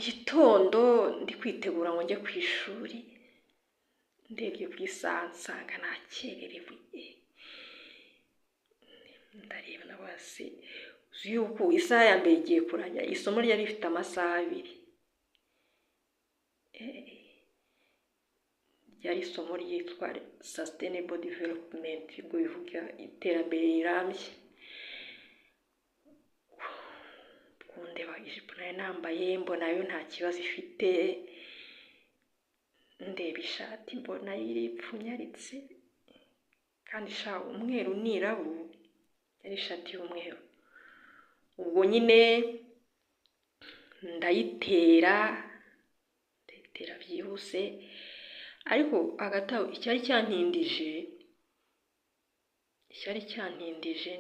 gitondo ndi kwitegura ngo njye ku ishuri, ndebye ku isaha nsanga nakererewe. Ndareba na basi uzi yuko isaha ya mbere igiye kurangira, isomo ryari rifite amasaha 2. Ryari isomo ryitwa Sustainable Development, ubwo bivuga iterambere rirambye. Ndeba ijipo nari nambaye mbona yo nta kibazo ifite, ndeba ishati mbona iripfunyaritse kandi umweru n'irabura, yari ishati y'umweru. Ubwo nyine ndayitera byihuse, ariko hagati aho icyari cyantindije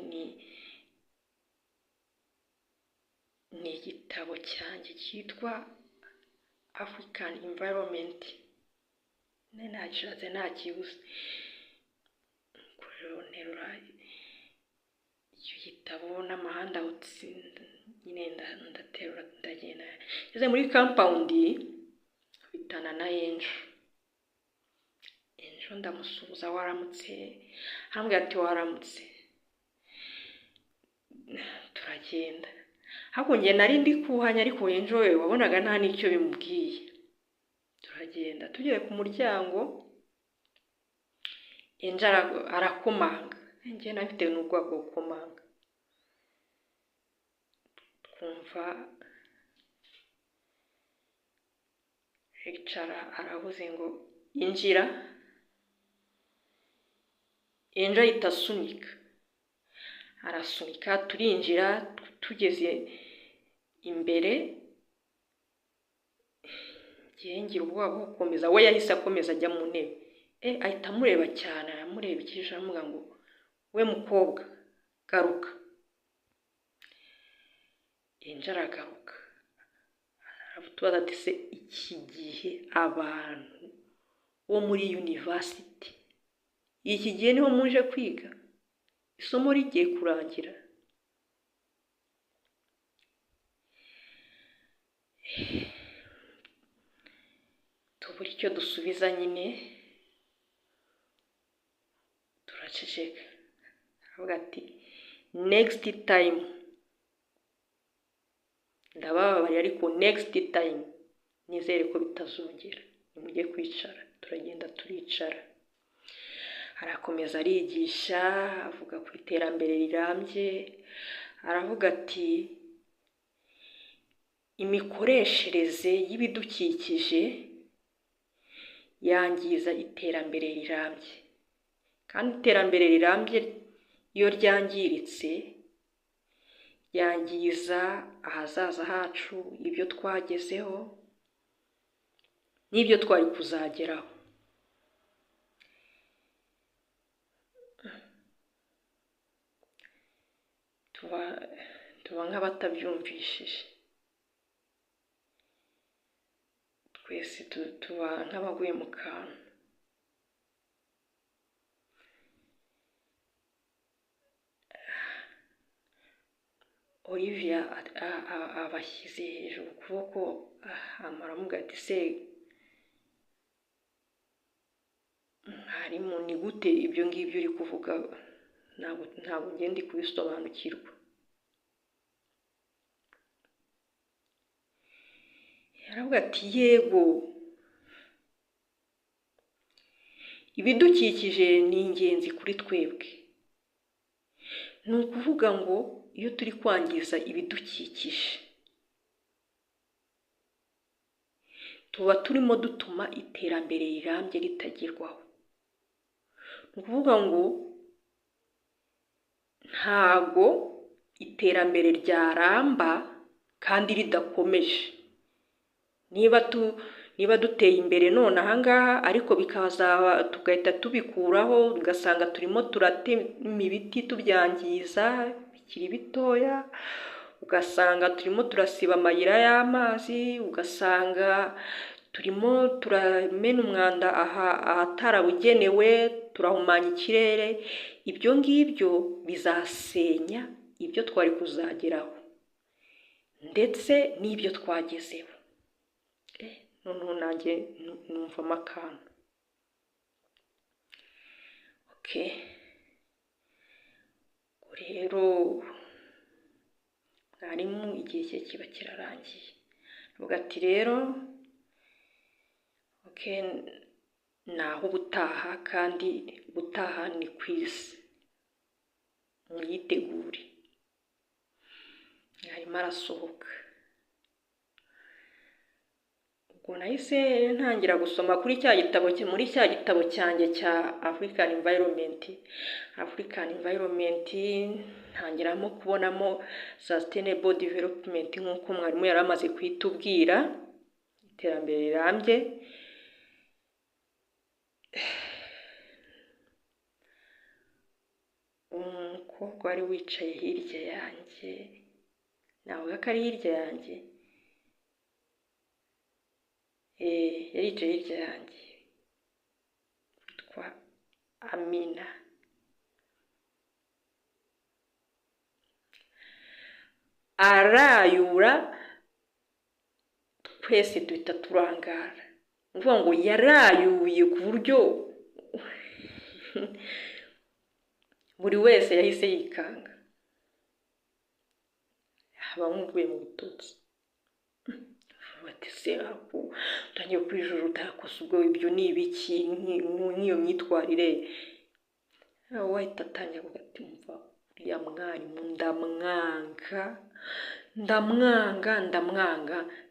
ni igitabo cyanjye cyitwa African Environment. Nagishatse ntakibuze, nterura icyo gitabo n'amahanda nyine ndaterura ndagenda. Ngeze muri compound bitana na Enjo ndamusuhuza, waramutse? Arambwira ati waramutse. Turagenda. Hako njye nari ndi kuhanya, ariko Enjo we wabonaga nta n'icyo bimubwiye. Turagenda, tugeze ku muryango Enjo arakomanga, njye nafite n'ubwoba bwo gukomanga. Twumva Richard aravuze ngo injira. Enjo ahita arasunika turinjira. Tugeze imbere ngira ubwoba bwo gukomeza, we yahise akomeza ajya mu ntebe. Ahita amureba cyane, aramureba ikijisho aramuga ngo we mukobwa garuka. Enjo aragaruka, aravutubaza ati se iki gihe abantu bo muri university, iki gihe niho muje kwiga? Isomo rigiye kurangira. Tubura icyo dusubiza, nyine turaceceka. Aravuga ati next time, ndabababariye ariko next time nizere ko bitazongera, nimujye kwicara. Turagenda turicara, arakomeza arigisha, avuga ku iterambere rirambye. Aravuga ati imikoreshereze y'ibidukikije yangiza iterambere rirambye, kandi iterambere rirambye iyo ryangiritse yangiza ahazaza hacu, ibyo twagezeho n'ibyo twari kuzageraho. Tuba nk'abatabyumvishije, twese tuba nk'abaguye mu kantu. Olivia abashyize hejuru ukuboko, aramuga ati se mwarimu, ni gute ibyo ngibyo uri kuvuga? Ntabwo ngenda kubisobanukirwa. Aravuga ati yego, ibidukikije ni ingenzi kuri twebwe. Ni ukuvuga ngo iyo turi kwangiza ibidukikije tuba turimo dutuma iterambere rirambye ritagerwaho. Ni ukuvuga ngo ntago iterambere ryaramba kandi ridakomeje. Niba duteye imbere none ahangaha, ariko bikazaba tugahita tubikuraho, ugasanga turimo turatema ibiti tubyangiza bikiri bitoya, ugasanga turimo turasiba amayira y'amazi, ugasanga turimo turamena umwanda ahatarabugenewe, turahumanya ikirere. Ibyo ngibyo bizasenya ibyo twari kuzageraho ndetse n'ibyo twagezeho. noneho nanjye numvamo akantu. Okay, rero mwarimu igihe cye kiba kirarangiye, avuga ati rero okay, naho ubutaha, kandi ubutaha ni kwizi, mwitegure. Arimo arasohoka, ubwo nahise ntangira gusoma kuri cya gitabo, muri cya gitabo cyanjye cya African Environment, ntangiramo kubonamo Sustainable Development nk'uko mwarimu yari amaze kwitubwira, iterambere rirambye. Umukobwa wari wicaye hirya yanjye, navuga ko ari hirya yanjye, yari yicaye hirya yanjye, witwa Amina. Arayura, twese duhita turangara. Uvuga ngo yarayuye ku buryo buri wese yahise yikanga, haba nk'uvuye mu bututsi. Bati se ako utangiye kwijuru utakoze, ubwo ibyo ni ibiki, nk'iyo myitwarire. Wahita atangira kugati, mva uriya mwarimu ndamwanga,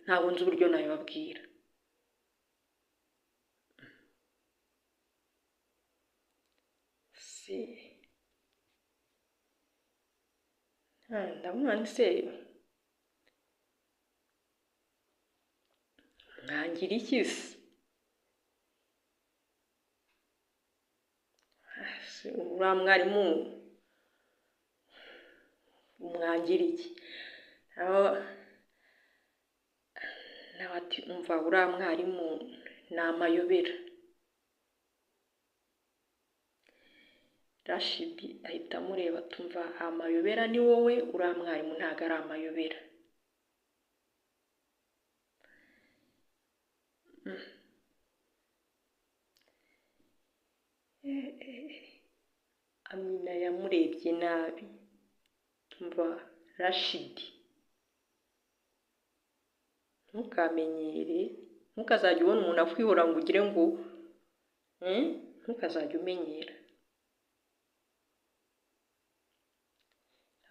ntabwo nzi uburyo nabibabwira. Ndamwanga se mwangira iki se? Uriya mwarimu mwangira iki? Nawe ati umva uriya mwarimu ni amayobera. Rashidi ahita amureba, tumva amayobera ni wowe, uriya mwarimu ntabwo ari amayobera. Amina yamurebye nabi, tumva Rashidi ntukamenyere, ntukazajya ubona umuntu akwihora ngo ugire ngo ntukazajya umenyera.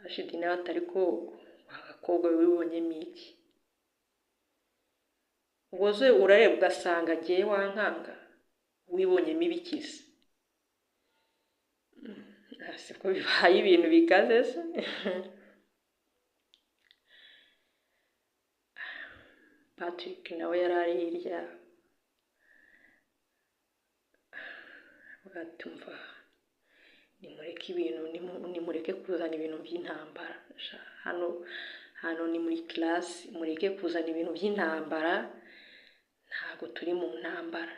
Rashidi nawe atari ko agakobwa wibonyemo iki? Ubwo ze urareba ugasanga agiye wankanga, wibonyemo ibikiza. Siko bibaye ibintu bikaze se. Patrick nawe yari ari hirya, batumva nimureke ibintu, nimureke kuzana ibintu by'intambara hano ni muri class, mureke kuzana ibintu by'intambara, ntabwo turi mu ntambara.